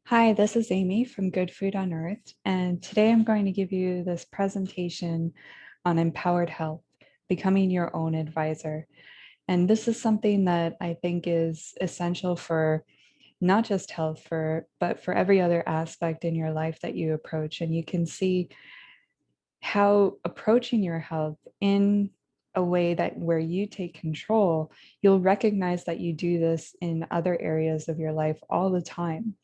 Hi, this is Amy from Good Food Unearthed, and today I'm going to give you this presentation on empowered health, becoming your own advisor. And this is something that I think is essential for not just health, but for every other aspect in your life that you approach. And you can see how approaching your health in a way that where you take control, you'll recognize that you do this in other areas of your life all the time.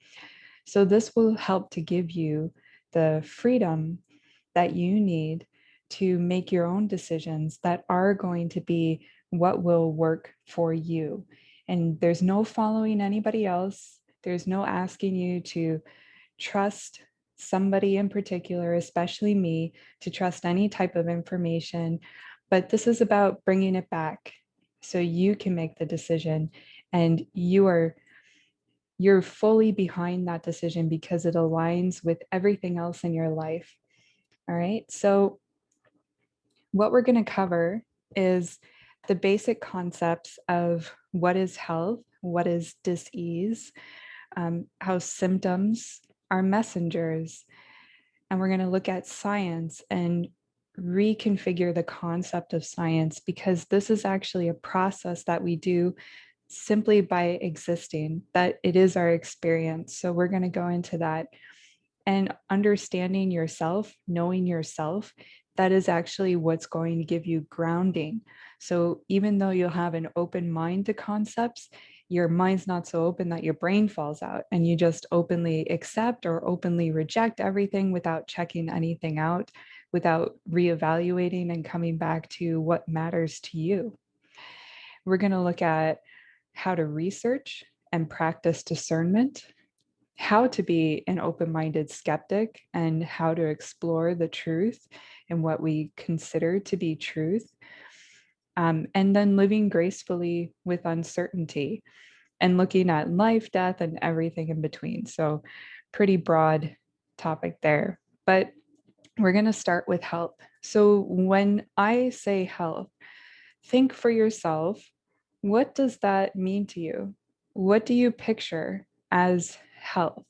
So this will help to give you the freedom that you need to make your own decisions that are going to be what will work for you. And there's no following anybody else. There's no asking you to trust somebody in particular, especially me, to trust any type of information. But this is about bringing it back so you can make the decision and you're fully behind that decision because it aligns with everything else in your life. All right. So, what we're going to cover is the basic concepts of what is health, what is dis-ease, how symptoms are messengers. And we're going to look at science and reconfigure the concept of science because this is actually a process that we do simply by existing, that it is our experience. So we're going to go into that and understanding yourself, knowing yourself, that is actually what's going to give you grounding. So even though you'll have an open mind to concepts, your mind's not so open that your brain falls out and you just openly accept or openly reject everything without checking anything out, without reevaluating and coming back to what matters to you. We're going to look at how to research and practice discernment, how to be an open-minded skeptic, and how to explore the truth and what we consider to be truth. And then living gracefully with uncertainty and looking at life, death, and everything in between. So, pretty broad topic there. But we're going to start with health. So, when I say health, think for yourself, what does that mean to you? What do you picture as health?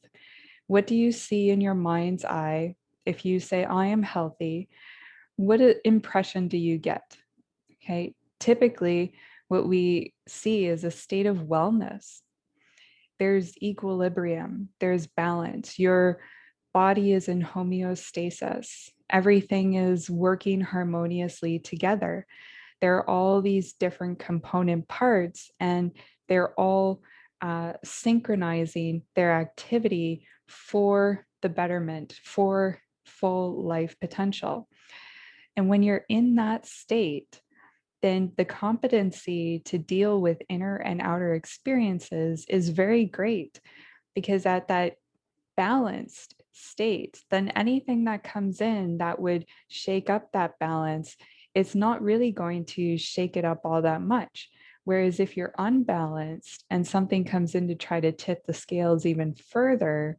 What do you see in your mind's eye? If you say, I am healthy, what impression do you get? Okay. Typically, what we see is a state of wellness. There's equilibrium, there's balance. Your body is in homeostasis. Everything is working harmoniously together. There are all these different component parts, and they're all synchronizing their activity for the betterment, for full life potential. And when you're in that state, then the competency to deal with inner and outer experiences is very great because at that balanced state, then anything that comes in that would shake up that balance, it's not really going to shake it up all that much. Whereas if you're unbalanced and something comes in to try to tip the scales even further,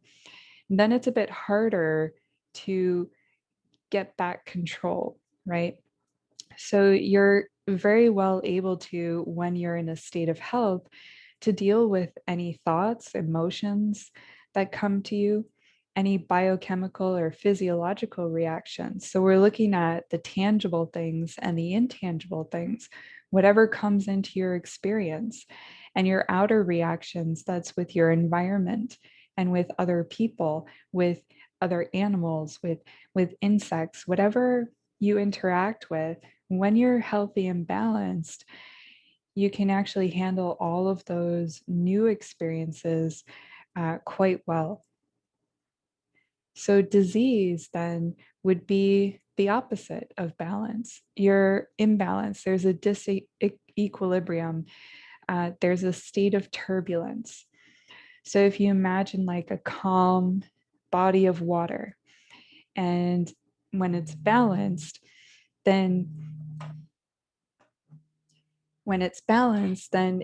then it's a bit harder to get back control, right? So you're very well able to, when you're in a state of health, to deal with any thoughts, emotions that come to you, any biochemical or physiological reactions. So we're looking at the tangible things and the intangible things, whatever comes into your experience, and your outer reactions, that's with your environment and with other people, with other animals, with insects, whatever you interact with. When you're healthy and balanced, you can actually handle all of those new experiences quite well. So, disease then would be the opposite of balance. You're imbalanced, there's a disequilibrium, there's a state of turbulence. So, if you imagine like a calm body of water, and when it's balanced, then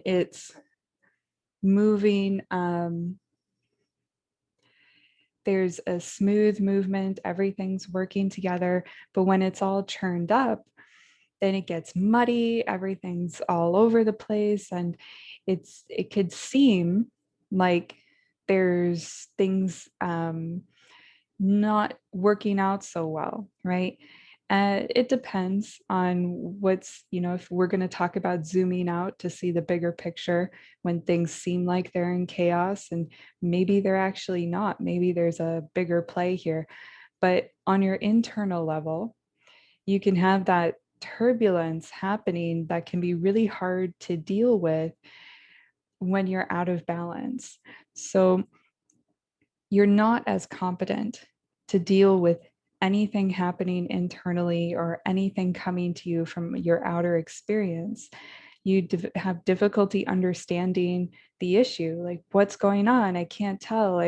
it's moving. There's a smooth movement, everything's working together. But when it's all churned up, then it gets muddy, everything's all over the place. And it could seem like there's things not working out so well, right? It depends on what's, if we're going to talk about zooming out to see the bigger picture when things seem like they're in chaos, and maybe they're actually not. Maybe there's a bigger play here. But on your internal level, you can have that turbulence happening that can be really hard to deal with when you're out of balance. So you're not as competent to deal with anything happening internally or anything coming to you from your outer experience. You have difficulty understanding the issue, like what's going on. I can't tell.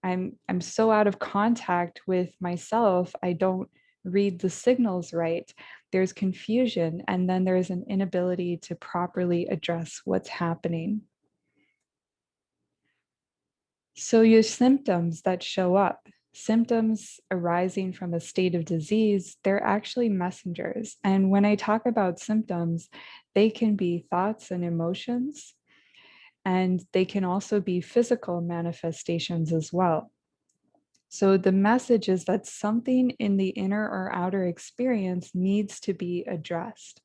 I'm so out of contact with myself. I don't read the signals right. There's confusion, and then there's an inability to properly address what's happening. So your symptoms that show up, symptoms arising from a state of disease, they're actually messengers. And when I talk about symptoms, they can be thoughts and emotions, and they can also be physical manifestations as well. So the message is that something in the inner or outer experience needs to be addressed.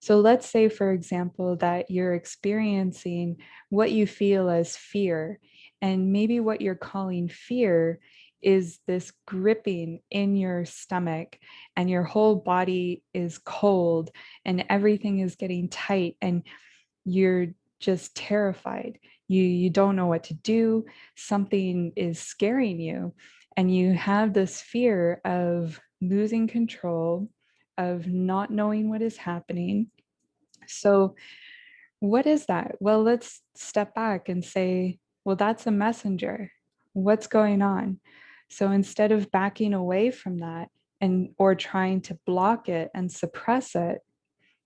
So let's say, for example, that you're experiencing what you feel as fear, and maybe what you're calling fear is this gripping in your stomach, and your whole body is cold, and everything is getting tight, and you're just terrified. You don't know what to do. Something is scaring you, and you have this fear of losing control, of not knowing what is happening. So, what is that? Well, let's step back and say, well, that's a messenger. What's going on? So instead of backing away from that and or trying to block it and suppress it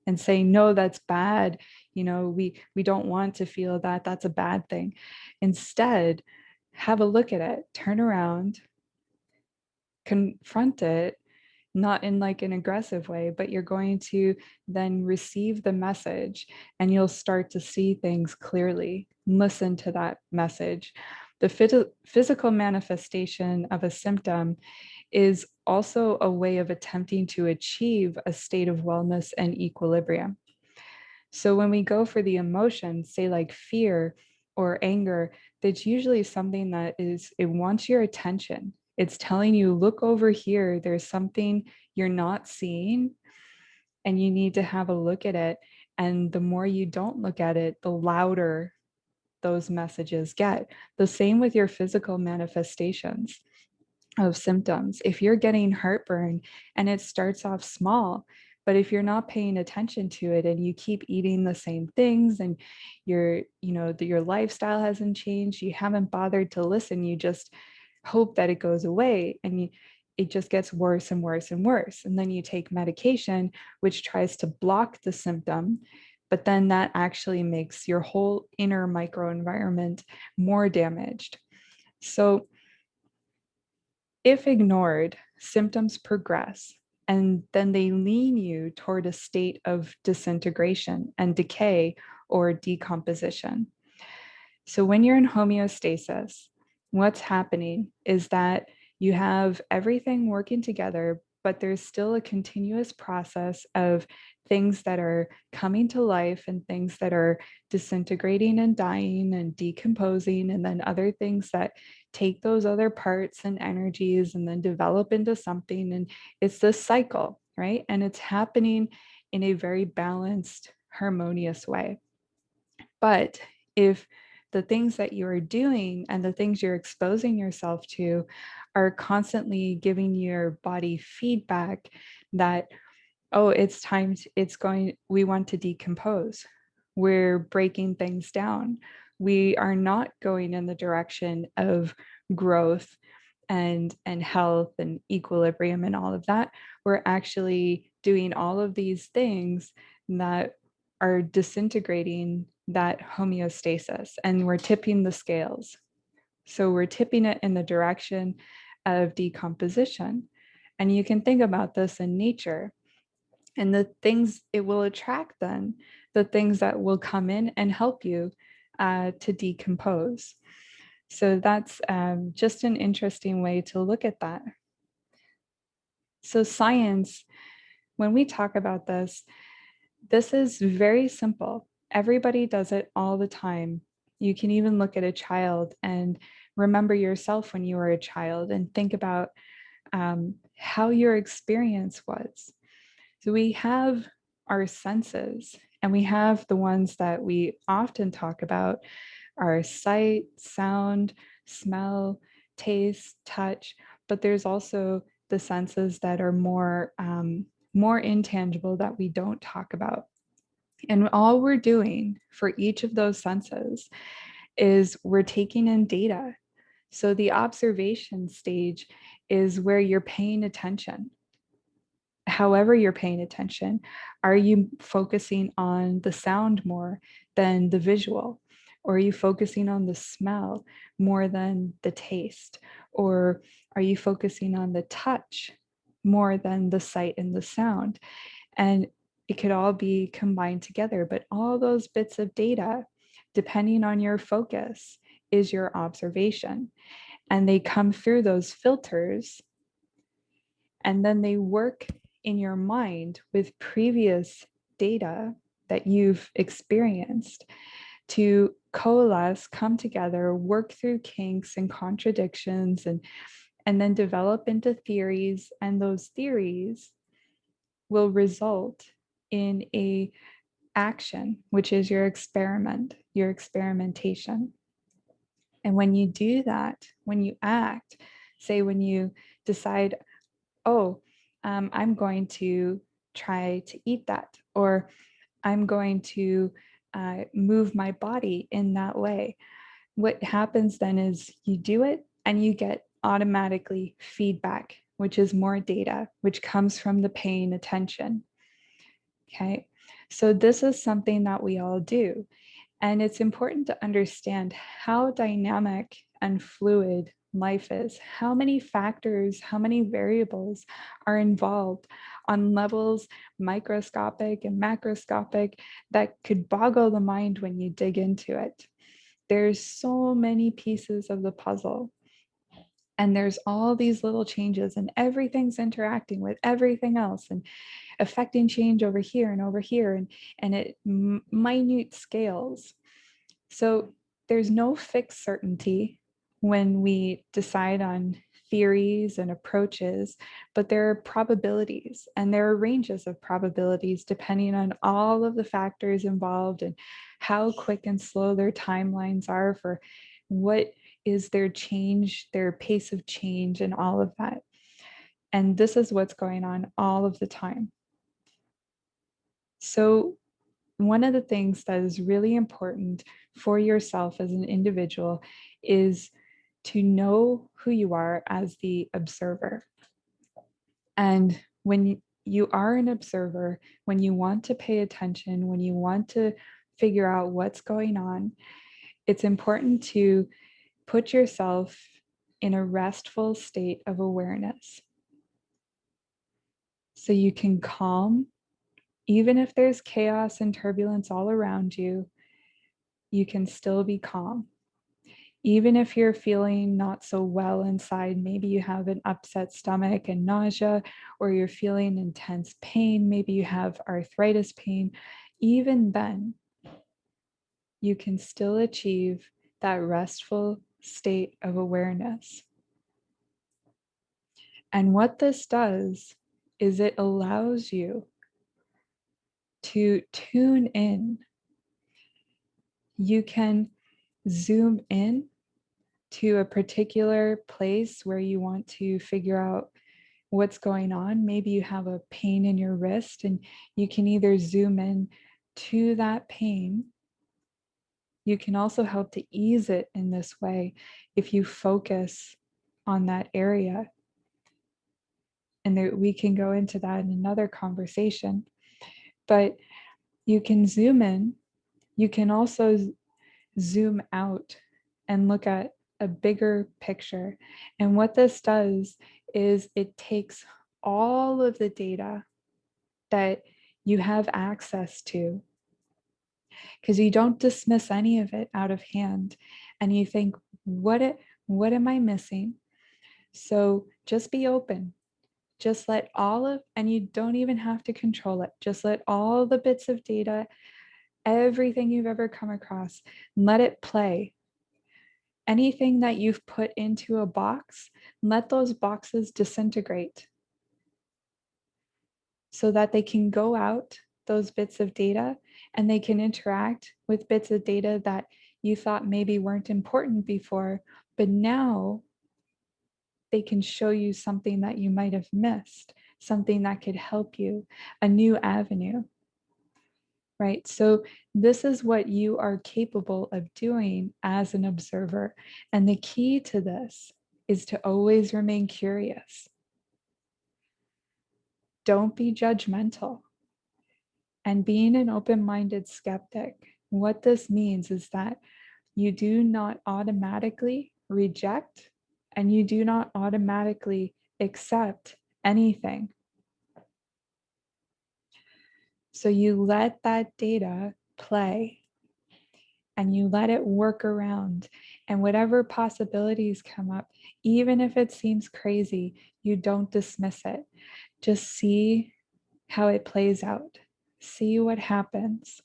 and say, no, that's bad. We don't want to feel that. That's a bad thing. Instead, have a look at it, turn around, confront it, not in like an aggressive way, but you're going to then receive the message, and you'll start to see things clearly. Listen to that message. The physical manifestation of a symptom is also a way of attempting to achieve a state of wellness and equilibrium. So when we go for the emotions, say like fear or anger, that's usually something that it wants your attention. It's telling you, look over here, there's something you're not seeing, and you need to have a look at it. And the more you don't look at it, the louder those messages get. The same with your physical manifestations of symptoms. If you're getting heartburn and it starts off small, but if you're not paying attention to it and you keep eating the same things, and your lifestyle hasn't changed, you haven't bothered to listen, you just hope that it goes away, and it just gets worse and worse and worse. And then you take medication, which tries to block the symptom, but then that actually makes your whole inner microenvironment more damaged. So if ignored, symptoms progress, and then they lean you toward a state of disintegration and decay or decomposition. So when you're in homeostasis, what's happening is that you have everything working together, but there's still a continuous process of things that are coming to life and things that are disintegrating and dying and decomposing, and then other things that take those other parts and energies and then develop into something. And it's this cycle, right? And it's happening in a very balanced, harmonious way. But if the things that you are doing and the things you're exposing yourself to are constantly giving your body feedback that, oh, it's time, we want to decompose. We're breaking things down. We are not going in the direction of growth and health and equilibrium and all of that. We're actually doing all of these things that are disintegrating that homeostasis, and we're tipping the scales. So we're tipping it in the direction of decomposition. And you can think about this in nature, and the things it will attract, then the things that will come in and help you to decompose. So that's just an interesting way to look at that. So science, when we talk about this, this is very simple. Everybody does it all the time. You can even look at a child and remember yourself when you were a child and think about how your experience was. So we have our senses, and we have the ones that we often talk about are sight, sound, smell, taste, touch, but there's also the senses that are more intangible that we don't talk about. And all we're doing for each of those senses is we're taking in data. So the observation stage is where you're paying attention. However, you're paying attention, are you focusing on the sound more than the visual? Or are you focusing on the smell more than the taste? Or are you focusing on the touch more than the sight and the sound? And it could all be combined together, but all those bits of data, depending on your focus, is your observation. And they come through those filters, and then they work in your mind with previous data that you've experienced to coalesce, come together, work through kinks and contradictions, and then develop into theories. And those theories will result in a action, which is your experiment, your experimentation. And when you do that, when you act, say when you decide, oh, I'm going to try to eat that, or I'm going to move my body in that way. What happens then is you do it and you get automatically feedback, which is more data, which comes from the paying attention. Okay. So this is something that we all do. And it's important to understand how dynamic and fluid life is, how many factors, how many variables are involved on levels microscopic and macroscopic that could boggle the mind when you dig into it. There's so many pieces of the puzzle. And there's all these little changes, and everything's interacting with everything else and affecting change over here and over here, and at minute scales. So there's no fixed certainty when we decide on theories and approaches, but there are probabilities, and there are ranges of probabilities depending on all of the factors involved and how quick and slow their timelines are for what is their change, their pace of change, and all of that. And this is what's going on all of the time. So one of the things that is really important for yourself as an individual is to know who you are as the observer. And when you are an observer, when you want to pay attention, when you want to figure out what's going on, it's important to put yourself in a restful state of awareness. So you can calm, even if there's chaos and turbulence all around you, you can still be calm. Even if you're feeling not so well inside, maybe you have an upset stomach and nausea, or you're feeling intense pain, maybe you have arthritis pain, even then, you can still achieve that restful state of awareness. And what this does is it allows you to tune in. You can zoom in to a particular place where you want to figure out what's going on. Maybe you have a pain in your wrist, and you can either zoom in to that pain. You can also help to ease it in this way if you focus on that area. And there, we can go into that in another conversation. But you can zoom in. You can also zoom out and look at a bigger picture. And what this does is it takes all of the data that you have access to, because you don't dismiss any of it out of hand. and you think, what am I missing? So just be open. Just let and you don't even have to control it. Just let all the bits of data, everything you've ever come across, let it play. Anything that you've put into a box, let those boxes disintegrate so that they can go out, those bits of data, and they can interact with bits of data that you thought maybe weren't important before, but now they can show you something that you might have missed, something that could help you, a new avenue, right? So this is what you are capable of doing as an observer. And the key to this is to always remain curious. Don't be judgmental. And being an open-minded skeptic, what this means is that you do not automatically reject and you do not automatically accept anything. So you let that data play and you let it work around, and whatever possibilities come up, even if it seems crazy, you don't dismiss it. Just see how it plays out. See what happens.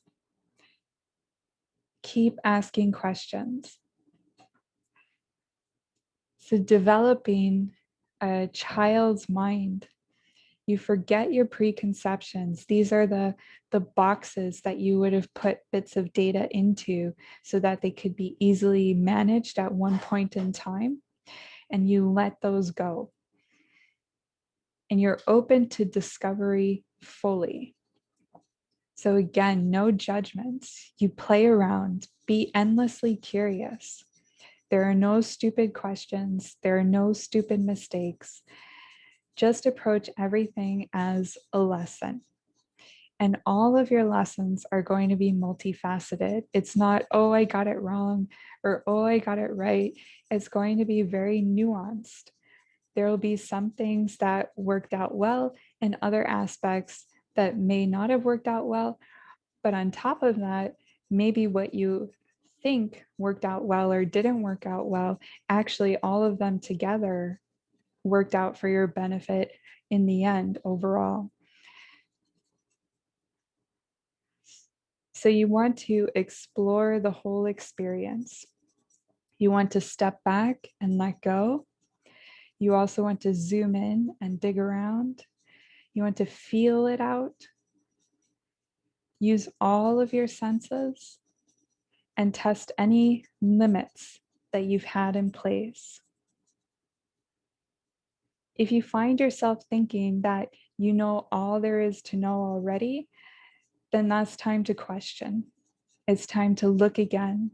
Keep asking questions. So developing a child's mind, you forget your preconceptions. These are the boxes that you would have put bits of data into so that they could be easily managed at one point in time. And you let those go. And you're open to discovery fully. So again, no judgments. You play around, be endlessly curious. There are no stupid questions. There are no stupid mistakes. Just approach everything as a lesson. And all of your lessons are going to be multifaceted. It's not, oh, I got it wrong, or oh, I got it right. It's going to be very nuanced. There will be some things that worked out well and other aspects that may not have worked out well. But on top of that, maybe what you think worked out well or didn't work out well, actually all of them together worked out for your benefit in the end overall. So you want to explore the whole experience. You want to step back and let go. You also want to zoom in and dig around. You want to feel it out. Use all of your senses and test any limits that you've had in place. If you find yourself thinking that you know all there is to know already, then that's time to question. It's time to look again.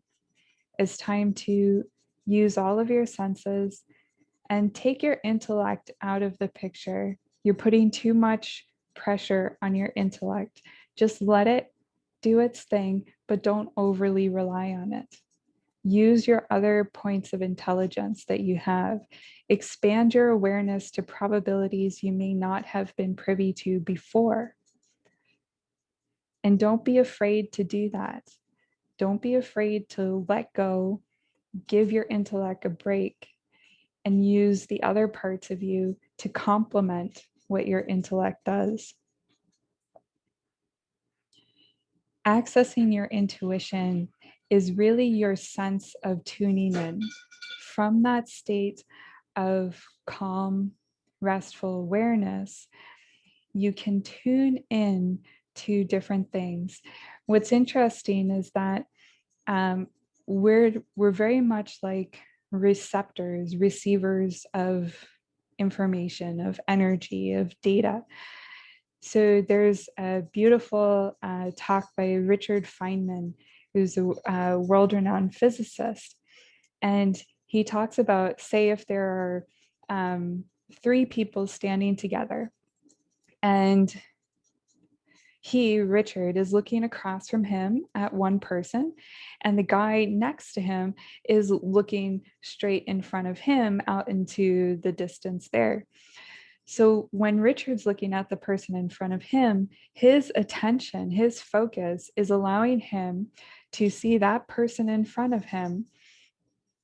It's time to use all of your senses and take your intellect out of the picture. You're putting too much pressure on your intellect. Just let it do its thing, but don't overly rely on it. Use your other points of intelligence that you have. Expand your awareness to probabilities you may not have been privy to before. And don't be afraid to do that. Don't be afraid to let go, give your intellect a break, and use the other parts of you to complement what your intellect does. Accessing your intuition is really your sense of tuning in. From that state of calm, restful awareness, you can tune in to different things. What's interesting is that we're very much like receptors, receivers of information, of energy, of data. So there's a beautiful talk by Richard Feynman, who's a world-renowned physicist. And he talks about, say, if there are three people standing together, and Richard, is looking across from him at one person, and the guy next to him is looking straight in front of him out into the distance there. So when Richard's looking at the person in front of him, his attention, his focus is allowing him to see that person in front of him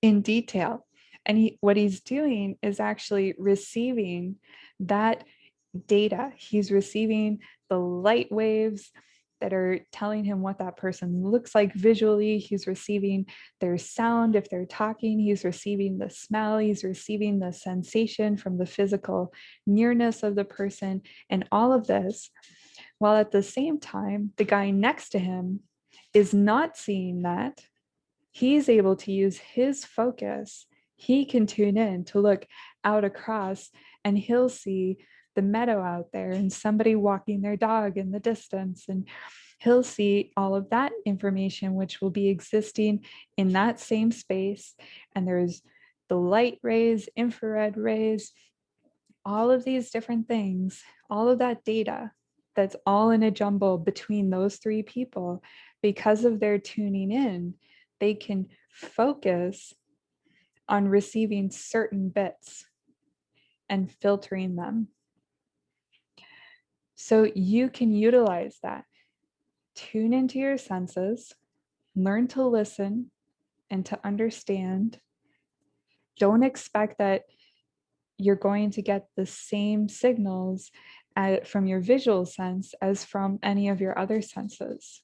in detail. And what he's doing is actually receiving that data. He's receiving the light waves that are telling him what that person looks like visually. He's receiving their sound if they're talking. He's receiving the smell. He's receiving the sensation from the physical nearness of the person. And all of this, while at the same time, the guy next to him is not seeing that. He's able to use his focus. He can tune in to look out across, and he'll see the meadow out there and somebody walking their dog in the distance. And he'll see all of that information, which will be existing in that same space. And there's the light rays, infrared rays, all of these different things, all of that data that's all in a jumble between those three people. Because of their tuning in, they can focus on receiving certain bits and filtering them. So you can utilize that. Tune into your senses, learn to listen and to understand. Don't expect that you're going to get the same signals from your visual sense as from any of your other senses.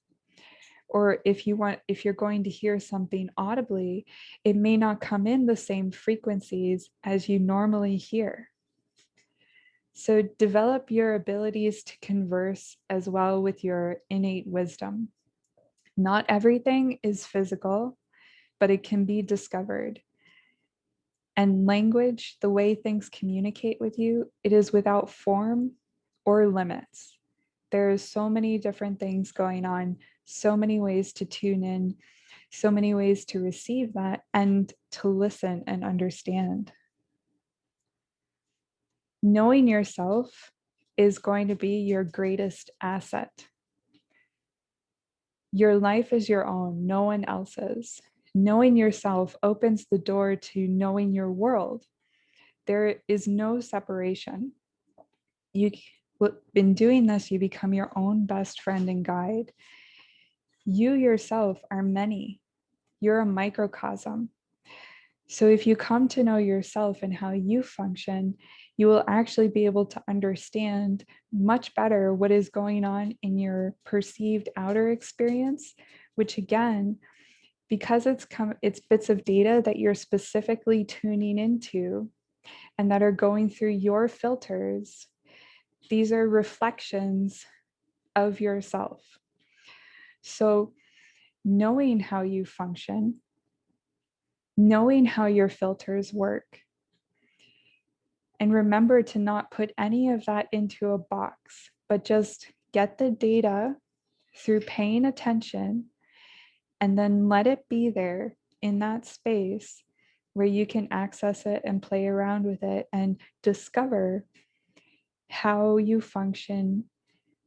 Or if you're going to hear something audibly, it may not come in the same frequencies as you normally hear. So develop your abilities to converse as well with your innate wisdom. Not everything is physical, but it can be discovered. And language, the way things communicate with you, it is without form or limits. There's so many different things going on, so many ways to tune in, so many ways to receive that and to listen and understand. Knowing yourself is going to be your greatest asset. Your life is your own, no one else's. Knowing yourself opens the door to knowing your world. There is no separation. In doing this, you become your own best friend and guide. You yourself are many. You're a microcosm. So if you come to know yourself and how you function, you will actually be able to understand much better what is going on in your perceived outer experience, which again, because it's bits of data that you're specifically tuning into and that are going through your filters. These are reflections of yourself. So knowing how you function, knowing how your filters work, and remember to not put any of that into a box, but just get the data through paying attention and then let it be there in that space where you can access it and play around with it and discover how you function,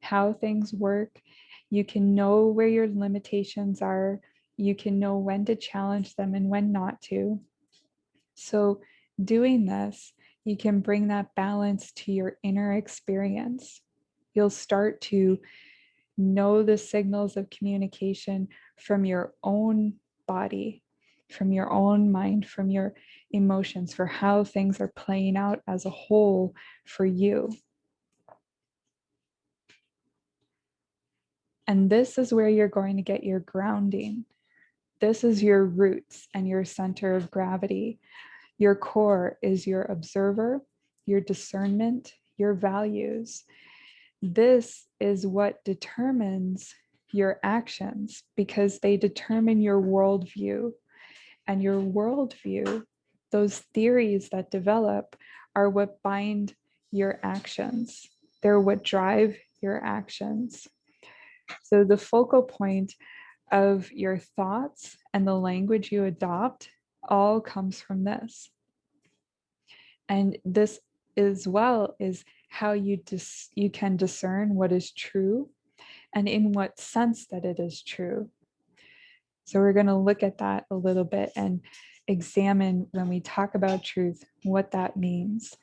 how things work. You can know where your limitations are. You can know when to challenge them and when not to. So doing this, you can bring that balance to your inner experience. You'll start to know the signals of communication from your own body, from your own mind, from your emotions, for how things are playing out as a whole for you. And this is where you're going to get your grounding. This is your roots and your center of gravity. Your core is your observer, your discernment, your values. This is what determines your actions because they determine your worldview. And your worldview, those theories that develop, are what bind your actions. They're what drive your actions. So the focal point of your thoughts and the language you adopt all comes from this. And this as well is how you can discern what is true and in what sense that it is true. So we're going to look at that a little bit and examine when we talk about truth, what that means.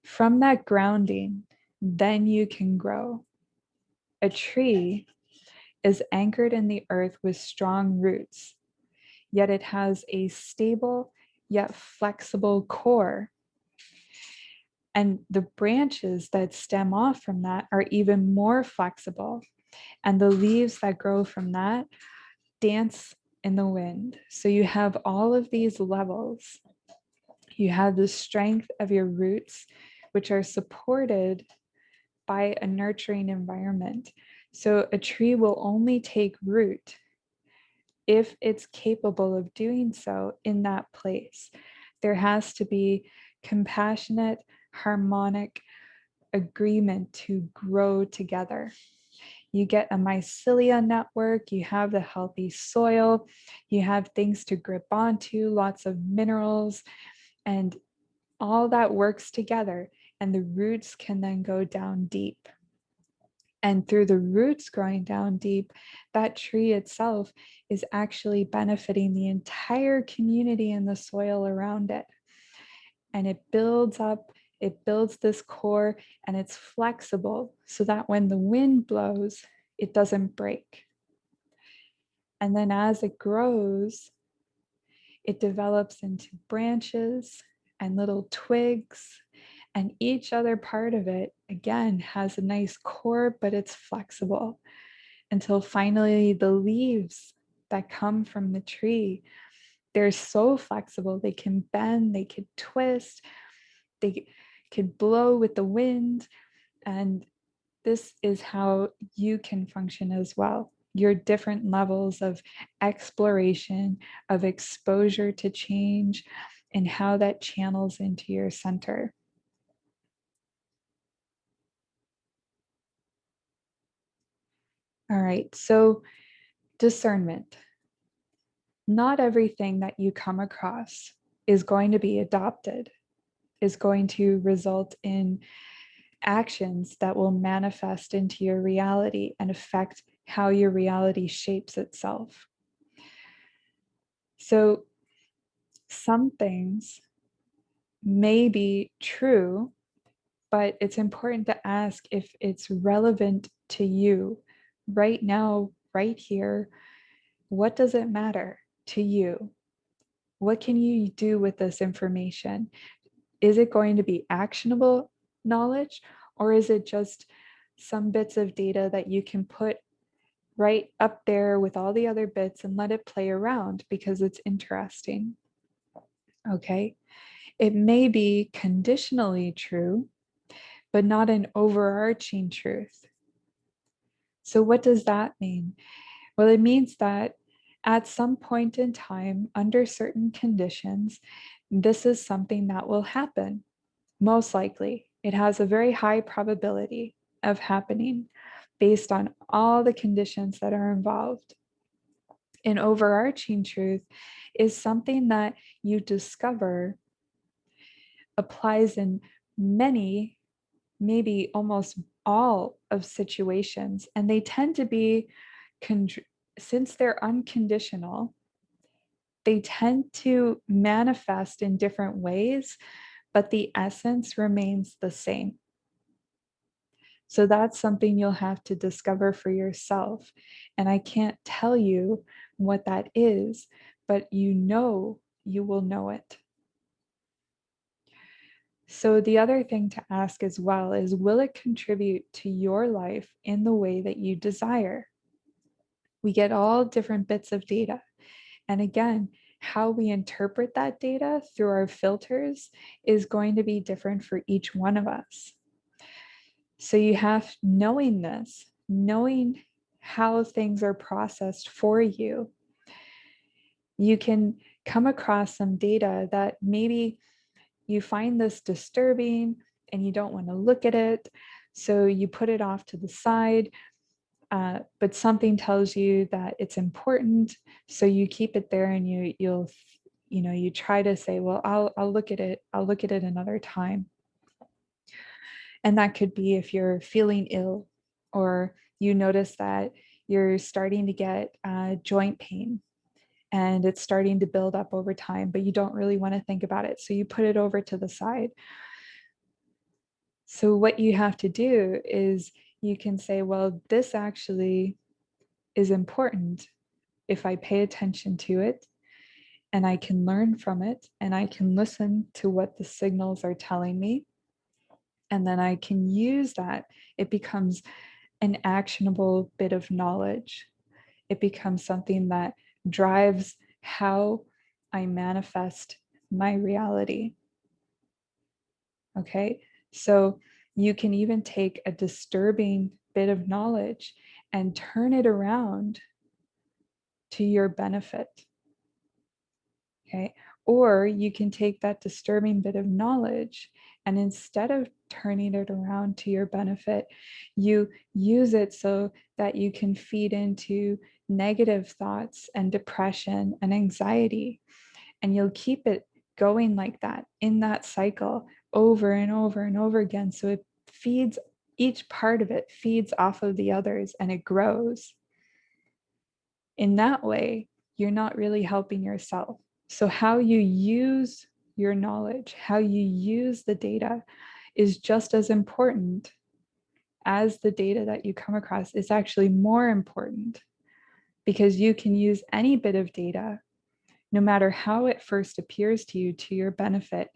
From that grounding, then you can grow. A tree is anchored in the earth with strong roots. yet it has a stable yet flexible core. And the branches that stem off from that are even more flexible. And the leaves that grow from that dance in the wind. So you have all of these levels. You have the strength of your roots, which are supported by a nurturing environment. So a tree will only take root if it's capable of doing so in that place. There has to be compassionate, harmonic agreement to grow together. You get a mycelia network, you have the healthy soil, you have things to grip onto, lots of minerals, and all that works together. And the roots can then go down deep. And through the roots growing down deep, that tree itself is actually benefiting the entire community and the soil around it. And it builds up, it builds this core, and it's flexible so that when the wind blows, it doesn't break. And then as it grows, it develops into branches and little twigs, and each other part of it, again, has a nice core, but it's flexible until finally the leaves that come from the tree, they're so flexible. They can bend, they could twist, they could blow with the wind. And this is how you can function as well. Your different levels of exploration, of exposure to change, and how that channels into your center. All right, so discernment. Not everything that you come across is going to be adopted, is going to result in actions that will manifest into your reality and affect how your reality shapes itself. So some things may be true, but it's important to ask if it's relevant to you right now, right here. What does it matter to you? What can you do with this information? Is it going to be actionable knowledge, or is it just some bits of data that you can put right up there with all the other bits and let it play around because it's interesting? Okay. It may be conditionally true, but not an overarching truth. So, what does that mean? Well, it means that at some point in time, under certain conditions, this is something that will happen. Most likely, it has a very high probability of happening based on all the conditions that are involved. An overarching truth is something that you discover applies in many, maybe almost all of situations, and they tend to be, since they're unconditional, they tend to manifest in different ways, but the essence remains the same. So that's something you'll have to discover for yourself. And I can't tell you what that is, but you will know it. So the other thing to ask as well is, will it contribute to your life in the way that you desire? We get all different bits of data. And again, how we interpret that data through our filters is going to be different for each one of us. So you have knowing this, knowing how things are processed for you, you can come across some data that maybe you find this disturbing and you don't want to look at it. So you put it off to the side, but something tells you that it's important. So you keep it there and you try to say, well, I'll look at it. I'll look at it another time. And that could be if you're feeling ill, or you notice that you're starting to get joint pain and it's starting to build up over time, but you don't really want to think about it. So you put it over to the side. So what you have to do is you can say, well, this actually is important if I pay attention to it. and I can learn from it, and I can listen to what the signals are telling me. And then I can use that. It becomes an actionable bit of knowledge. It becomes something that drives how I manifest my reality. Okay, so you can even take a disturbing bit of knowledge and turn it around to your benefit. Okay, or you can take that disturbing bit of knowledge and instead of turning it around to your benefit, you use it so that you can feed into negative thoughts and depression and anxiety. And you'll keep it going like that in that cycle over and over and over again. So it feeds, each part of it feeds off of the others and it grows. In that way, you're not really helping yourself. So, how you use your knowledge, how you use the data is just as important as the data that you come across. It's actually more important because you can use any bit of data, no matter how it first appears to you, to your benefit,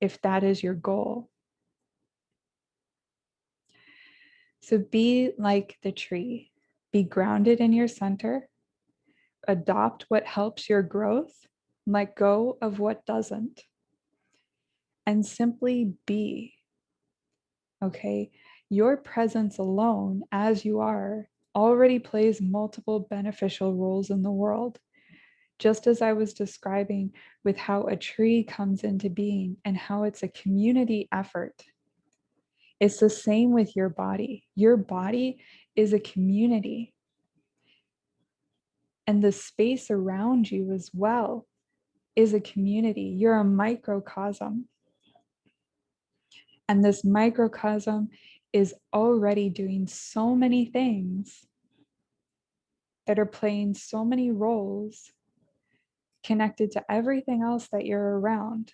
if that is your goal. So, be like the tree, be grounded in your center, adopt what helps your growth, let go of what doesn't, and simply be. Okay, your presence alone, as you are, already plays multiple beneficial roles in the world. Just as I was describing with how a tree comes into being and how it's a community effort, it's the same with your body. Your body is a community, and the space around you as well is a community. You're a microcosm. And this microcosm is already doing so many things that are playing so many roles connected to everything else that you're around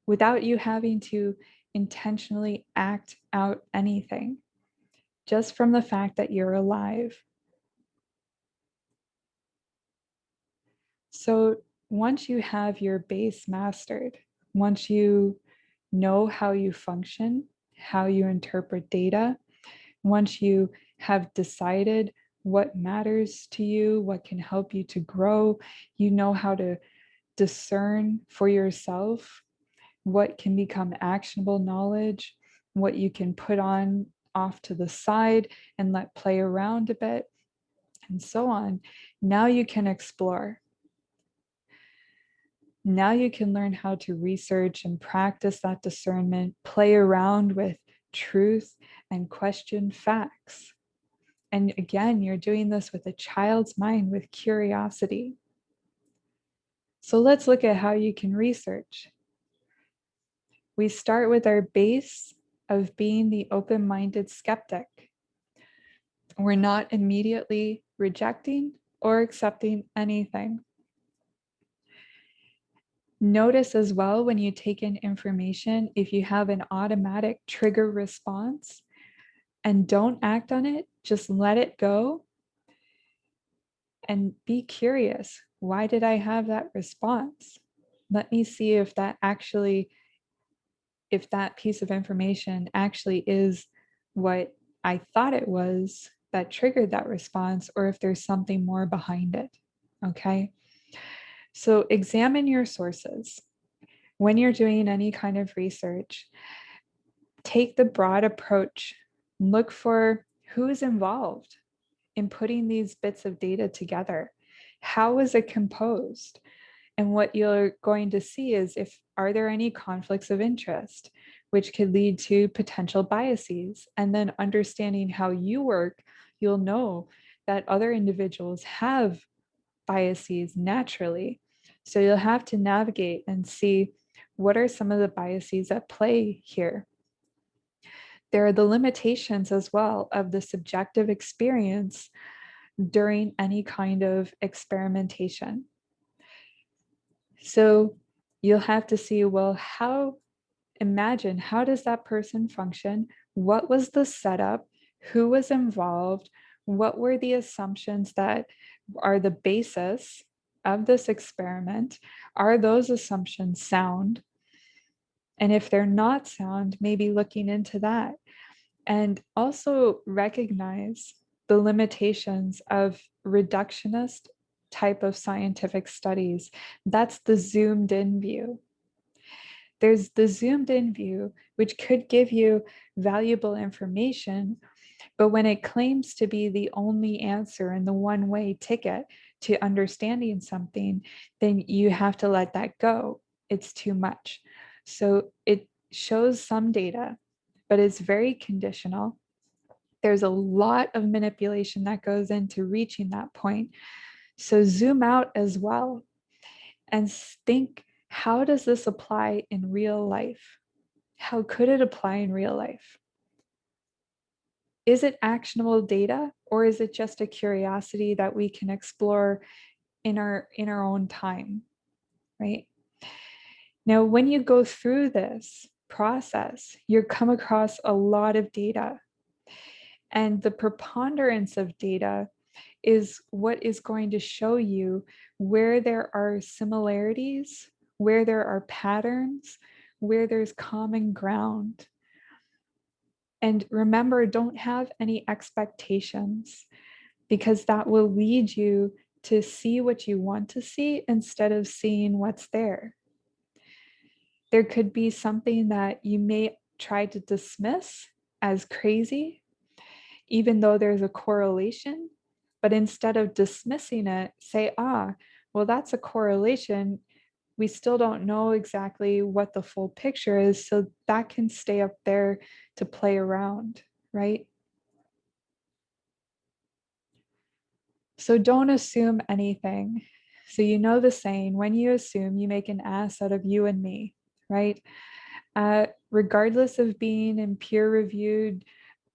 without you having to intentionally act out anything, just from the fact that you're alive. So once you have your base mastered, once you know how you function, how you interpret data, once you have decided what matters to you, what can help you to grow, you know how to discern for yourself what can become actionable knowledge, what you can put on off to the side and let play around a bit, and so on. Now you can explore. Now you can learn how to research and practice that discernment, play around with truth and question facts. And again, you're doing this with a child's mind, with curiosity. So let's look at how you can research. We start with our base of being the open-minded skeptic. We're not immediately rejecting or accepting anything. Notice as well when you take in information, if you have an automatic trigger response, and don't act on it, just let it go and be curious. Why did I have that response? Let me see if that piece of information actually is what I thought it was that triggered that response, or if there's something more behind it. Okay. So examine your sources. When you're doing any kind of research, take the broad approach. Look for who's involved in putting these bits of data together. How is it composed? And what you're going to see is are there any conflicts of interest, which could lead to potential biases. And then understanding how you work, you'll know that other individuals have biases naturally. So you'll have to navigate and see what are some of the biases at play here. There are the limitations as well of the subjective experience during any kind of experimentation. So you'll have to see, well, how does that person function? What was the setup? Who was involved? What were the assumptions that are the basis of this experiment, are those assumptions sound? And if they're not sound, maybe looking into that. And also recognize the limitations of reductionist type of scientific studies. That's the zoomed in view. There's the zoomed in view, which could give you valuable information, but when it claims to be the only answer and the one way ticket to understanding something, then you have to let that go. It's too much. So it shows some data, but it's very conditional. There's a lot of manipulation that goes into reaching that point. So zoom out as well and think, how does this apply in real life? How could it apply in real life? Is it actionable data, or is it just a curiosity that we can explore in our own time, right? Now, when you go through this process, you come across a lot of data, and the preponderance of data is what is going to show you where there are similarities, where there are patterns, where there's common ground. And remember, don't have any expectations, because that will lead you to see what you want to see instead of seeing what's there. There could be something that you may try to dismiss as crazy, even though there's a correlation. But instead of dismissing it, say, well, that's a correlation. We still don't know exactly what the full picture is. So that can stay up there to play around, right? So don't assume anything. So you know the saying, when you assume, you make an ass out of you and me, right? Regardless of being peer reviewed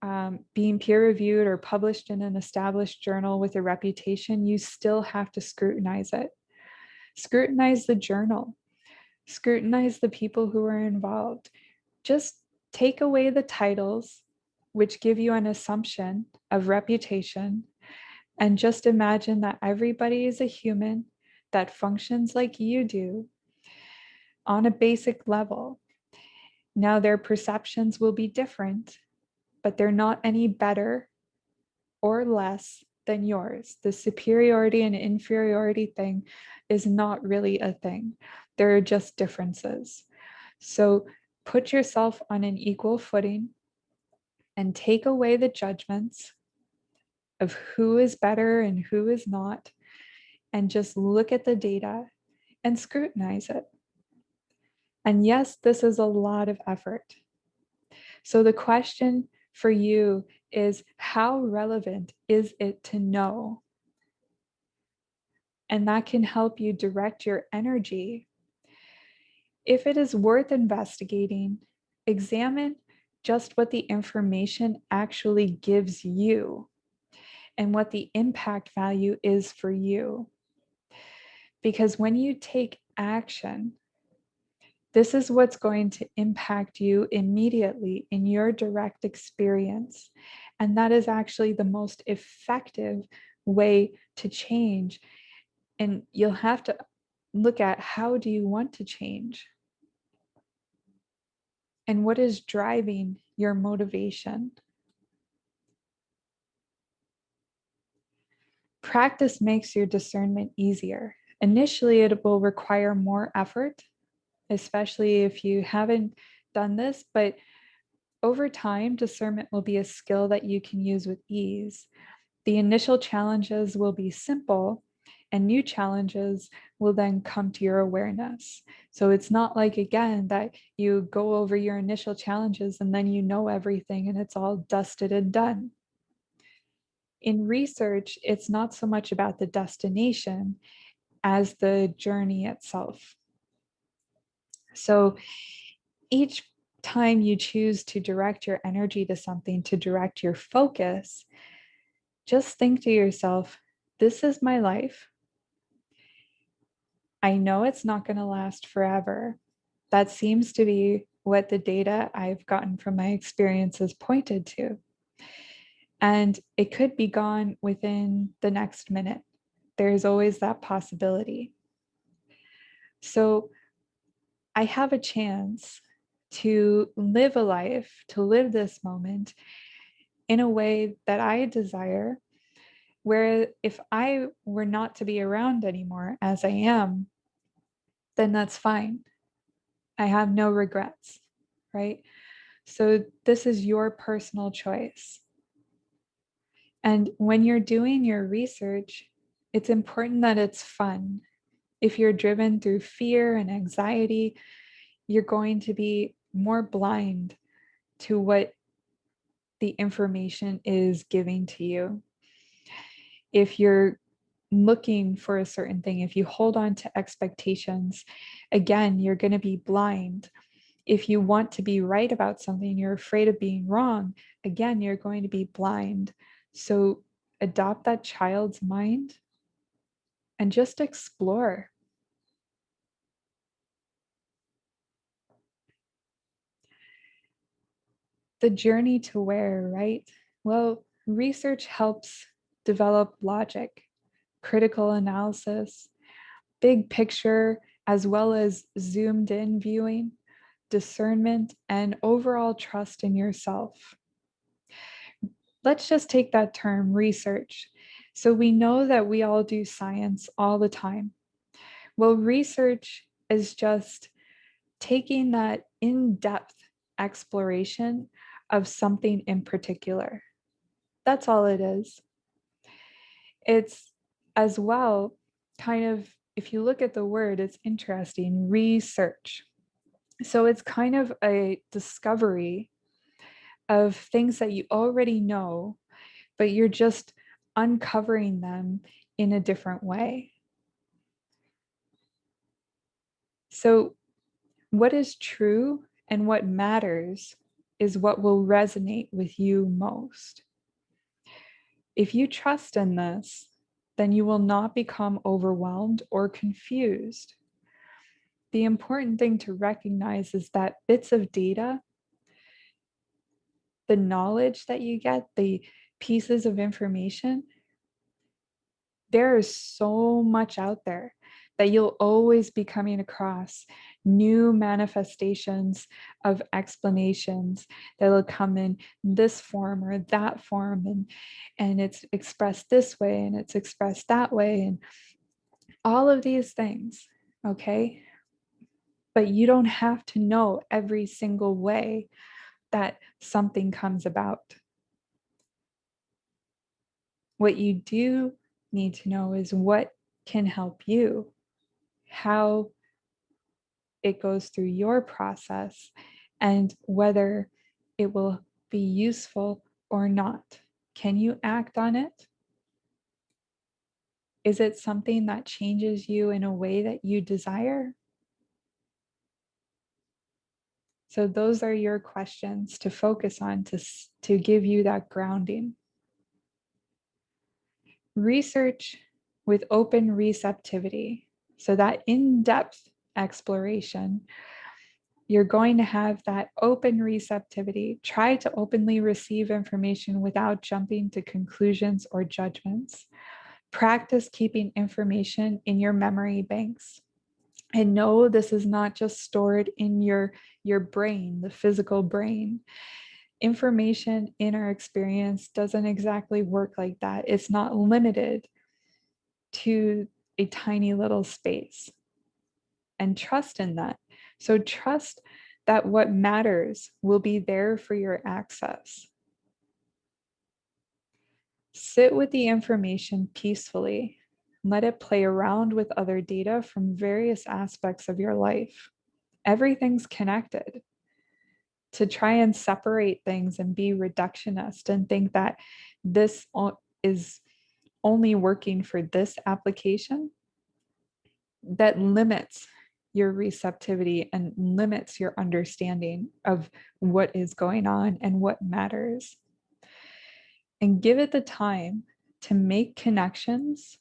or published in an established journal with a reputation, you still have to scrutinize it. Scrutinize the journal. Scrutinize the people who are involved. Just take away the titles, which give you an assumption of reputation, and just imagine that everybody is a human that functions like you do on a basic level. Now, their perceptions will be different, but they're not any better or less than yours. The superiority and inferiority thing is not really a thing. There are just differences. So put yourself on an equal footing and take away the judgments of who is better and who is not, and just look at the data and scrutinize it. And yes, this is a lot of effort. So the question for you is, how relevant is it to know? And that can help you direct your energy. If it is worth investigating, examine just what the information actually gives you and what the impact value is for you. Because when you take action, this is what's going to impact you immediately in your direct experience. And that is actually the most effective way to change. And you'll have to look at, how do you want to change? And what is driving your motivation? Practice makes your discernment easier. Initially, it will require more effort, especially if you haven't done this, but over time, discernment will be a skill that you can use with ease. The initial challenges will be simple, and new challenges will then come to your awareness. So it's not like, again, that you go over your initial challenges and then you know everything and it's all dusted and done. In research, it's not so much about the destination as the journey itself. So each time you choose to direct your energy to something, to direct your focus, just think to yourself, this is my life. I know it's not going to last forever. That seems to be what the data I've gotten from my experiences pointed to. And it could be gone within the next minute. There's always that possibility. So I have a chance to live a life, to live this moment in a way that I desire, where if I were not to be around anymore as I am, then that's fine. I have no regrets, right? So this is your personal choice. And when you're doing your research, it's important that it's fun. If you're driven through fear and anxiety, you're going to be more blind to what the information is giving to you. If you're looking for a certain thing, if you hold on to expectations, again, you're going to be blind. If you want to be right about something, you're afraid of being wrong, again, you're going to be blind. So adopt that child's mind and just explore. The journey to where, right? Well, research helps develop logic, critical analysis, big picture, as well as zoomed in viewing, discernment, and overall trust in yourself. Let's just take that term, research. So we know that we all do science all the time. Well, research is just taking that in-depth exploration of something in particular. That's all it is. It's as well kind of, if you look at the word, it's interesting, research. So it's kind of a discovery of things that you already know, but you're just uncovering them in a different way. So, what is true and what matters is what will resonate with you most. If you trust in this, then you will not become overwhelmed or confused. The important thing to recognize is that bits of data, the knowledge that you get, the pieces of information, there is so much out there that you'll always be coming across new manifestations of explanations that will come in this form or that form, and it's expressed this way and it's expressed that way, and all of these things, okay? But you don't have to know every single way that something comes about. What you do need to know is what can help you, how it goes through your process, and whether it will be useful or not. Can you act on it? Is it something that changes you in a way that you desire? So those are your questions to focus on to give you that grounding. Research with open receptivity. So that in-depth exploration, you're going to have that open receptivity. Try to openly receive information without jumping to conclusions or judgments. Practice keeping information in your memory banks. And know this is not just stored in your brain, the physical brain. Information in our experience doesn't exactly work like that. It's not limited to a tiny little space. And trust in that. So trust that what matters will be there for your access. Sit with the information peacefully. Let it play around with other data from various aspects of your life. Everything's connected. To try and separate things and be reductionist and think that this is only working for this application, that limits your receptivity and limits your understanding of what is going on and what matters. And give it the time to make connections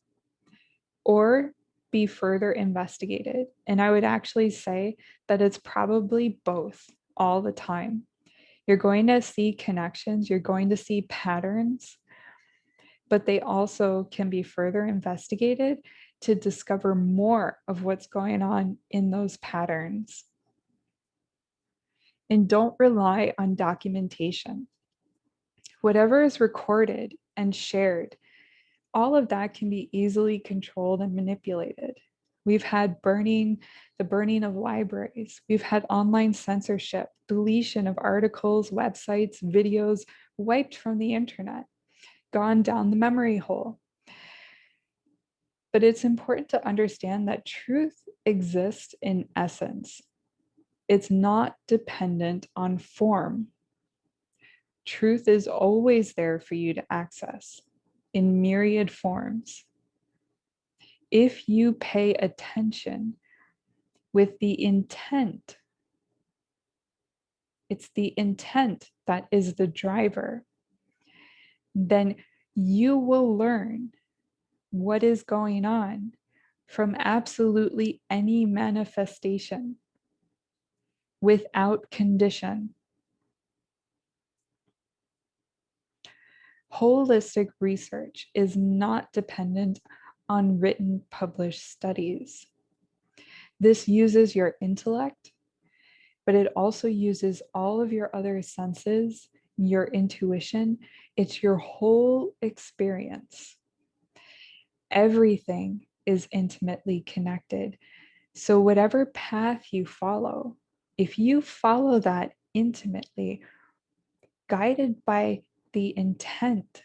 or be further investigated. And I would actually say that it's probably both all the time. You're going to see connections, you're going to see patterns, but they also can be further investigated to discover more of what's going on in those patterns. And don't rely on documentation. Whatever is recorded and shared, all of that can be easily controlled and manipulated. We've had the burning of libraries. We've had online censorship, deletion of articles, websites, videos wiped from the internet, gone down the memory hole. But it's important to understand that truth exists in essence. It's not dependent on form. Truth is always there for you to access in myriad forms. If you pay attention with the intent, it's the intent that is the driver, then you will learn what is going on from absolutely any manifestation without condition. Holistic research is not dependent on written, published studies. This uses your intellect, but it also uses all of your other senses, your intuition. It's your whole experience. Everything is intimately connected. So whatever path you follow, if you follow that intimately, guided by the intent,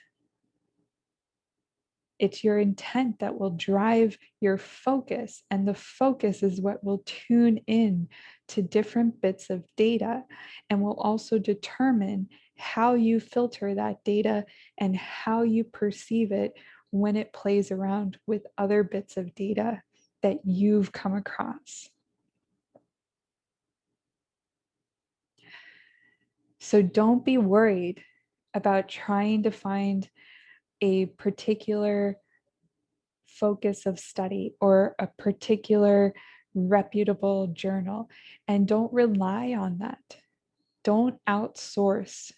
it's your intent that will drive your focus, and the focus is what will tune in to different bits of data and will also determine how you filter that data and how you perceive it when it plays around with other bits of data that you've come across. So don't be worried about trying to find a particular focus of study or a particular reputable journal, and don't rely on that. Don't outsource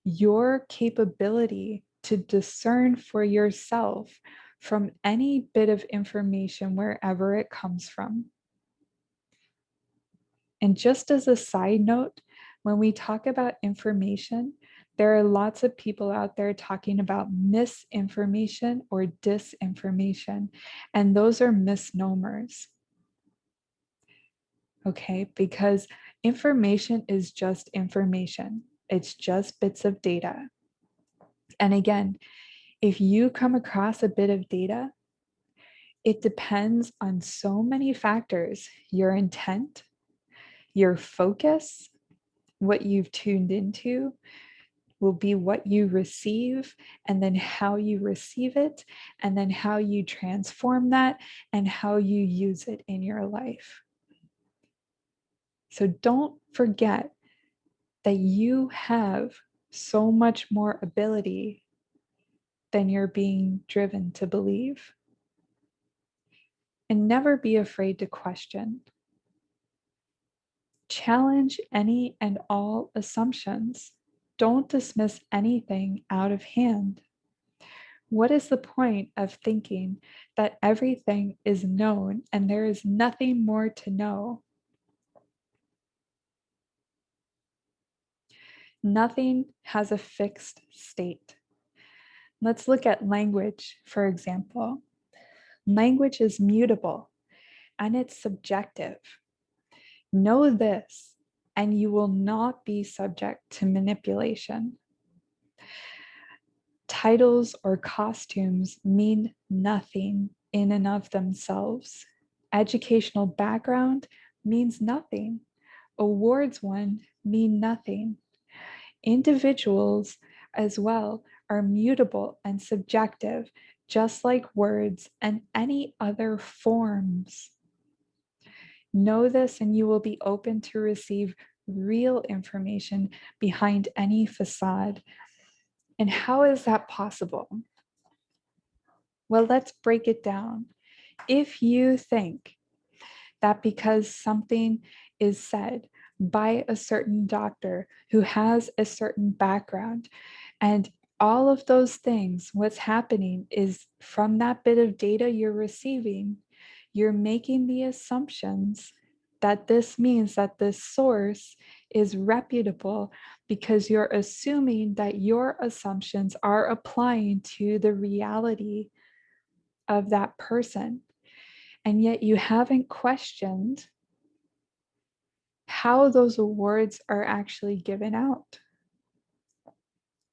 your capability to discern for yourself from any bit of information wherever it comes from. And just as a side note, when we talk about information, there are lots of people out there talking about misinformation or disinformation, and those are misnomers. Okay, because information is just information, it's just bits of data. And again, if you come across a bit of data, it depends on so many factors: your intent, your focus, what you've tuned into will be what you receive, and then how you receive it, and then how you transform that, and how you use it in your life. So don't forget that you have so much more ability than you're being driven to believe. And never be afraid to question. Challenge any and all assumptions. Don't dismiss anything out of hand. What is the point of thinking that everything is known and there is nothing more to know? Nothing has a fixed state. Let's look at language, for example. Language is mutable and it's subjective. Know this, and you will not be subject to manipulation. Titles or costumes mean nothing in and of themselves. Educational background means nothing. Awards won mean nothing. Individuals as well are mutable and subjective, just like words and any other forms. Know this, and you will be open to receive real information behind any facade. And how is that possible? Well, let's break it down. If you think that because something is said by a certain doctor who has a certain background, and All of those things, what's happening is from that bit of data you're receiving, you're making the assumptions that this means that this source is reputable because you're assuming that your assumptions are applying to the reality of that person. And yet you haven't questioned how those awards are actually given out.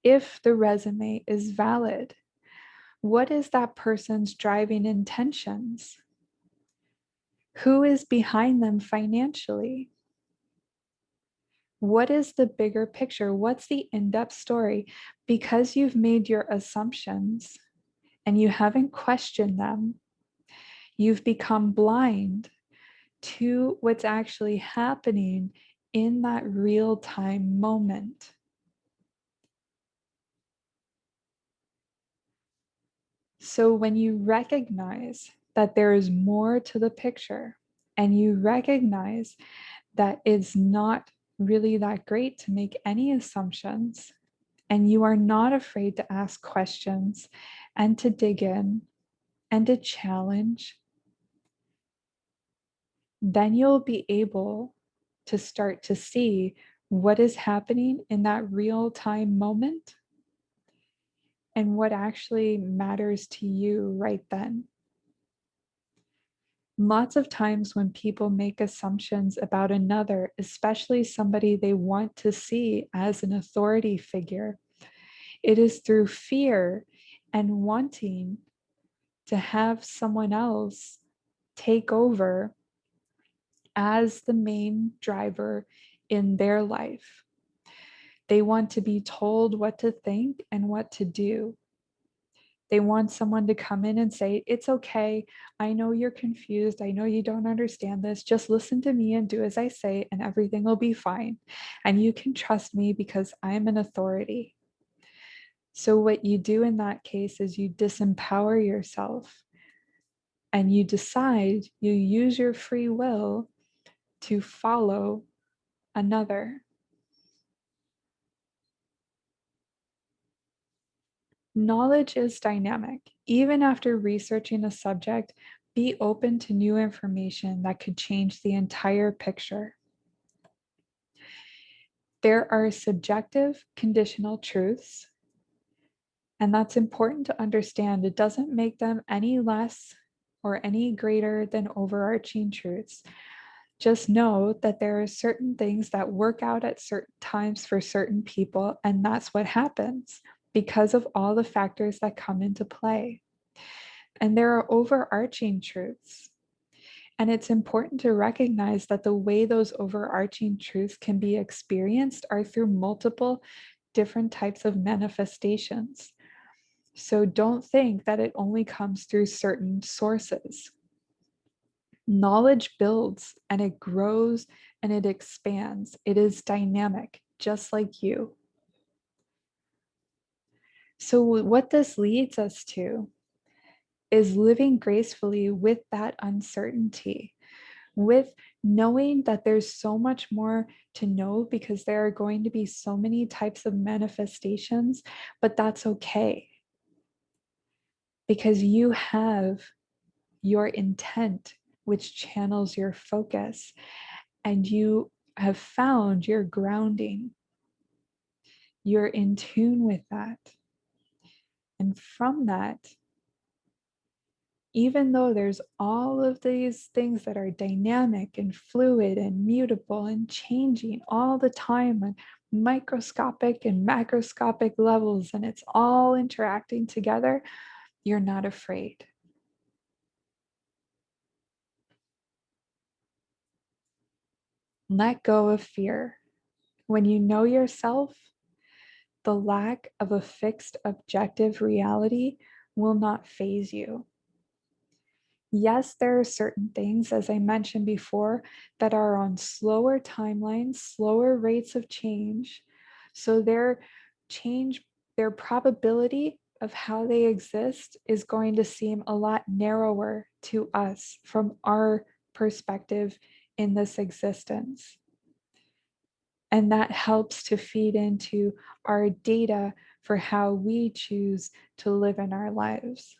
If the resume is valid, what is that person's driving intentions? Who is behind them financially? What is the bigger picture? What's the in-depth story? Because you've made your assumptions and you haven't questioned them, you've become blind to what's actually happening in that real-time moment. So when you recognize that there is more to the picture and you recognize that it's not really that great to make any assumptions, and you are not afraid to ask questions and to dig in and to challenge, then you'll be able to start to see what is happening in that real time moment and what actually matters to you right then. Lots of times when people make assumptions about another, especially somebody they want to see as an authority figure, it is through fear and wanting to have someone else take over as the main driver in their life. They want to be told what to think and what to do. They want someone to come in and say, it's okay. I know you're confused. I know you don't understand this. Just listen to me and do as I say, and everything will be fine. And you can trust me because I'm an authority. So, what you do in that case is you disempower yourself and you decide, you use your free will to follow another. Knowledge is dynamic. Even after researching a subject, be open to new information that could change the entire picture. There are subjective conditional truths, and that's important to understand. It doesn't make them any less or any greater than overarching truths. Just know that there are certain things that work out at certain times for certain people, and that's what happens because of all the factors that come into play. And there are overarching truths. And it's important to recognize that the way those overarching truths can be experienced are through multiple different types of manifestations. So don't think that it only comes through certain sources. Knowledge builds and it grows and it expands. It is dynamic, just like you. So, what this leads us to is living gracefully with that uncertainty, with knowing that there's so much more to know because there are going to be so many types of manifestations, but that's okay because you have your intent, which channels your focus, and you have found your grounding. You're in tune with that. And from that, even though there's all of these things that are dynamic and fluid and mutable and changing all the time on microscopic and macroscopic levels, and it's all interacting together, you're not afraid. Let go of fear. When you know yourself, the lack of a fixed objective reality will not faze you. Yes, there are certain things, as I mentioned before, that are on slower timelines, slower rates of change. So their probability of how they exist is going to seem a lot narrower to us from our perspective in this existence. And that helps to feed into our data for how we choose to live in our lives.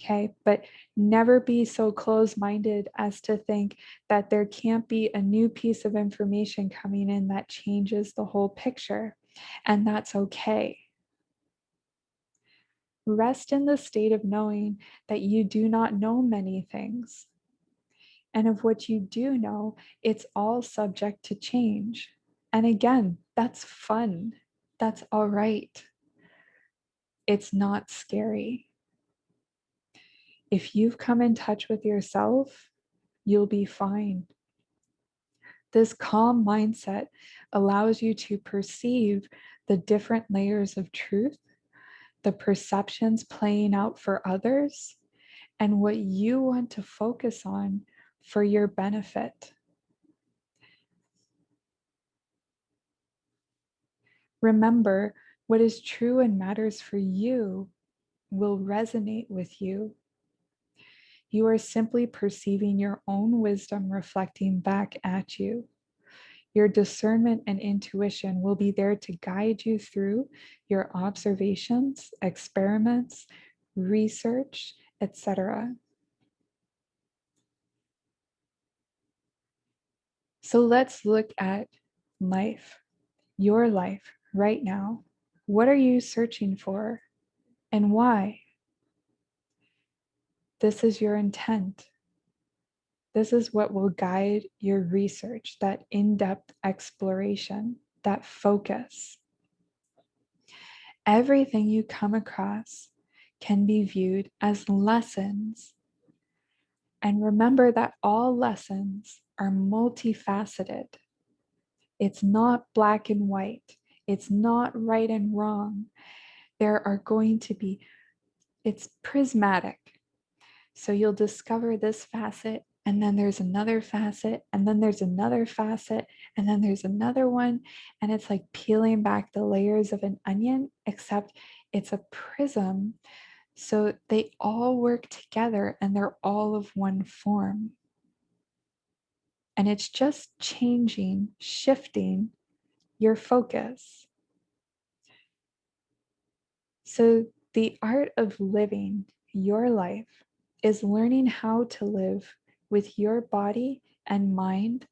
Okay, but never be so closed-minded as to think that there can't be a new piece of information coming in that changes the whole picture, and that's okay. Rest in the state of knowing that you do not know many things. And of what you do know, it's all subject to change. And again, that's fun. That's all right. It's not scary. If you've come in touch with yourself, you'll be fine. This calm mindset allows you to perceive the different layers of truth, the perceptions playing out for others, and what you want to focus on for your benefit. Remember, what is true and matters for you will resonate with you. You are simply perceiving your own wisdom reflecting back at you. Your discernment and intuition will be there to guide you through your observations, experiments, research, etc. So let's look at life, your life right now. What are you searching for and why? This is your intent. This is what will guide your research, that in-depth exploration, that focus. Everything you come across can be viewed as lessons. And remember that all lessons are multifaceted. It's not black and white. It's not right and wrong. There are going to be, it's prismatic. So you'll discover this facet, and then there's another facet, and then there's another facet, and then there's another one. And it's like peeling back the layers of an onion, except it's a prism. So they all work together and they're all of one form. And it's just changing, shifting your focus. So the art of living your life is learning how to live with your body and mind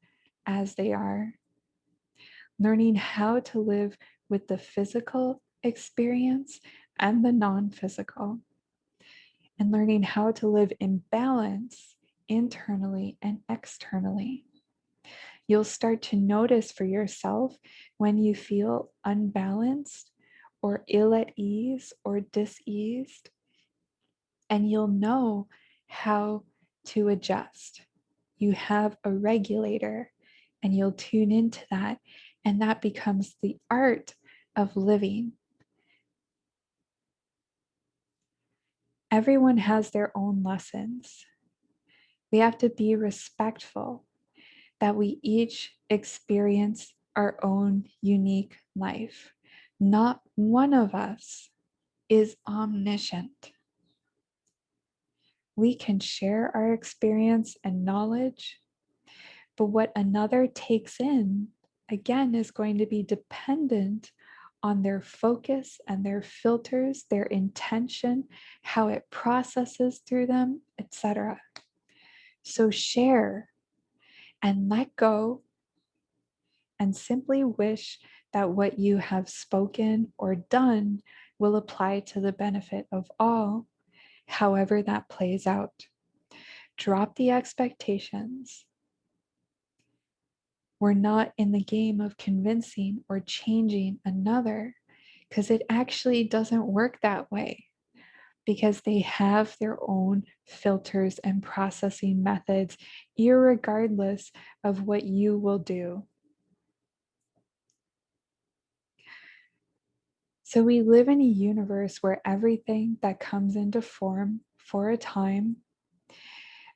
as they are, learning how to live with the physical experience and the non-physical, and learning how to live in balance internally and externally. You'll start to notice for yourself when you feel unbalanced or ill at ease or diseased, and you'll know how to adjust. You have a regulator and you'll tune into that, and that becomes the art of living. Everyone has their own lessons. We have to be respectful that we each experience our own unique life. Not one of us is omniscient. We can share our experience and knowledge, but what another takes in, again, is going to be dependent on their focus and their filters, their intention, how it processes through them, etc. So share and let go and simply wish that what you have spoken or done will apply to the benefit of all, however that plays out. Drop the expectations. We're not in the game of convincing or changing another, because it actually doesn't work that way, because they have their own filters and processing methods, irregardless of what you will do. So we live in a universe where everything that comes into form for a time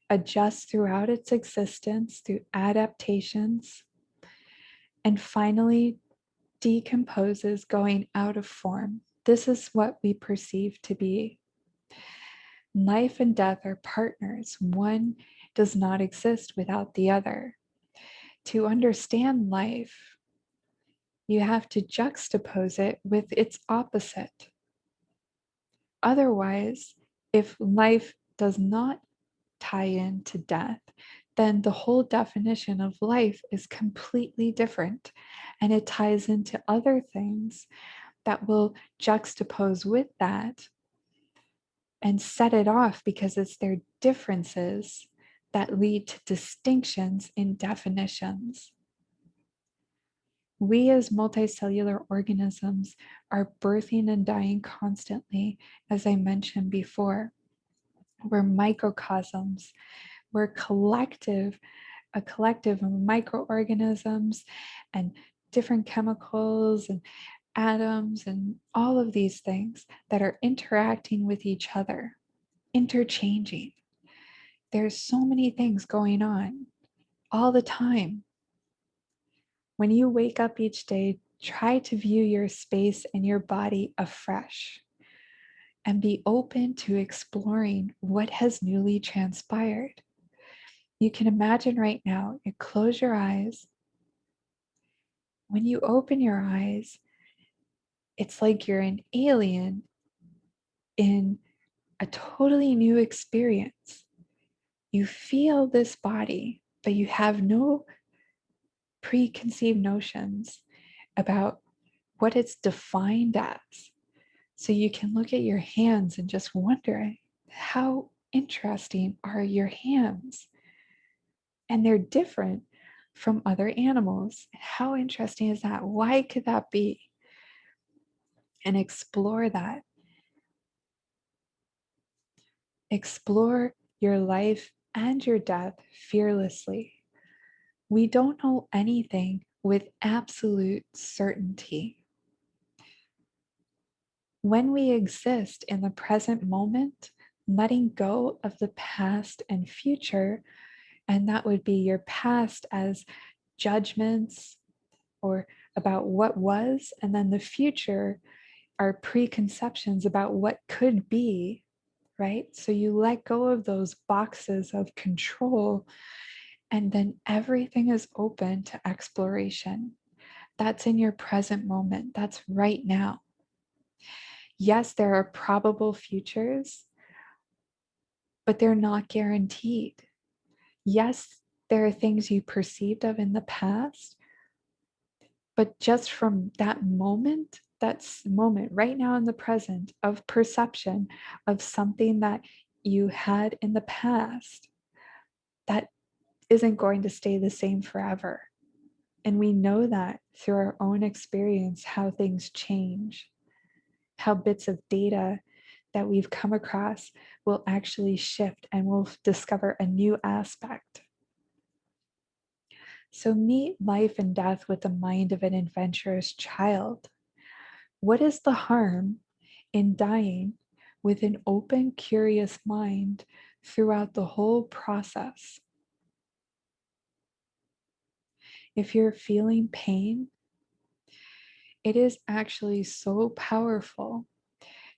adjusts throughout its existence through adaptations, and finally decomposes going out of form. This is what we perceive to be. Life and death are partners. One does not exist without the other. To understand life, You have to juxtapose it with its opposite. Otherwise, if life does not tie into death, then the whole definition of life is completely different. And it ties into other things that will juxtapose with that and set it off, because it's their differences that lead to distinctions in definitions. We as multicellular organisms are birthing and dying constantly, as I mentioned before. We're microcosms. We're a collective of microorganisms and different chemicals and atoms and all of these things that are interacting with each other, interchanging. There's so many things going on all the time. When you wake up each day, try to view your space and your body afresh and be open to exploring what has newly transpired. You can imagine right now, you close your eyes. When you open your eyes, it's like you're an alien in a totally new experience. You feel this body, but you have no preconceived notions about what it's defined as. So you can look at your hands and just wonder, how interesting are your hands? And they're different from other animals. How interesting is that? Why could that be? And explore that. Explore your life and your death fearlessly. We don't know anything with absolute certainty. When we exist in the present moment, letting go of the past and future, and that would be your past as judgments or about what was, and then the future are preconceptions about what could be, right? So you let go of those boxes of control, and then everything is open to exploration. That's in your present moment. That's right now. Yes, there are probable futures, but they're not guaranteed. Yes, there are things you perceived of in the past, but just from that moment, moment right now in the present of perception of something that you had in the past, that isn't going to stay the same forever. And we know that through our own experience, how things change, how bits of data that we've come across will actually shift, and we'll discover a new aspect. So meet life and death with the mind of an adventurous child. What is the harm in dying with an open, curious mind throughout the whole process? If you're feeling pain, it is actually so powerful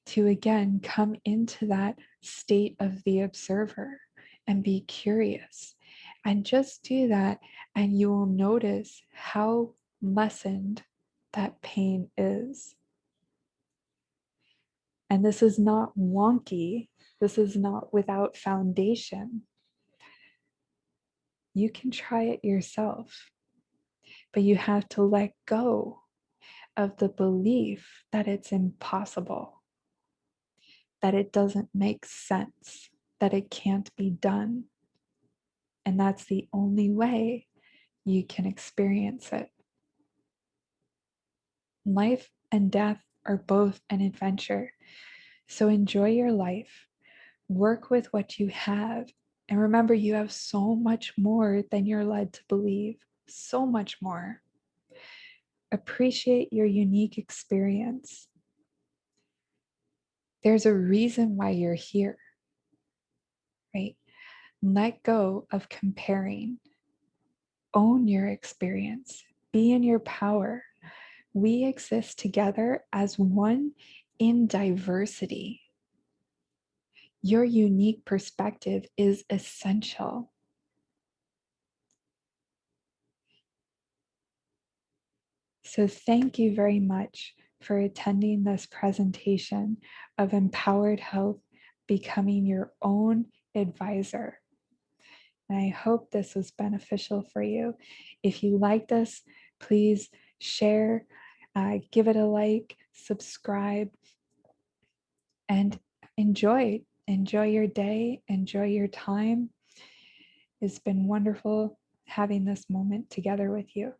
to again come into that state of the observer and be curious. And just do that, and you will notice how lessened that pain is. And this is not wonky. This is not without foundation. You can try it yourself, but you have to let go of the belief that it's impossible, that it doesn't make sense, that it can't be done. And that's the only way you can experience it. Life and death are both an adventure. So enjoy your life, work with what you have, and remember, you have so much more than you're led to believe, so much more. Appreciate your unique experience. There's a reason why you're here, right? Let go of comparing. Own your experience. Be in your power. We exist together as one in diversity. Your unique perspective is essential. So thank you very much for attending this presentation of Empowered Health, Becoming Your Own Advisor. And I hope this was beneficial for you. If you like this, please share, give it a like, subscribe, and enjoy. Enjoy your day, enjoy your time. It's been wonderful having this moment together with you.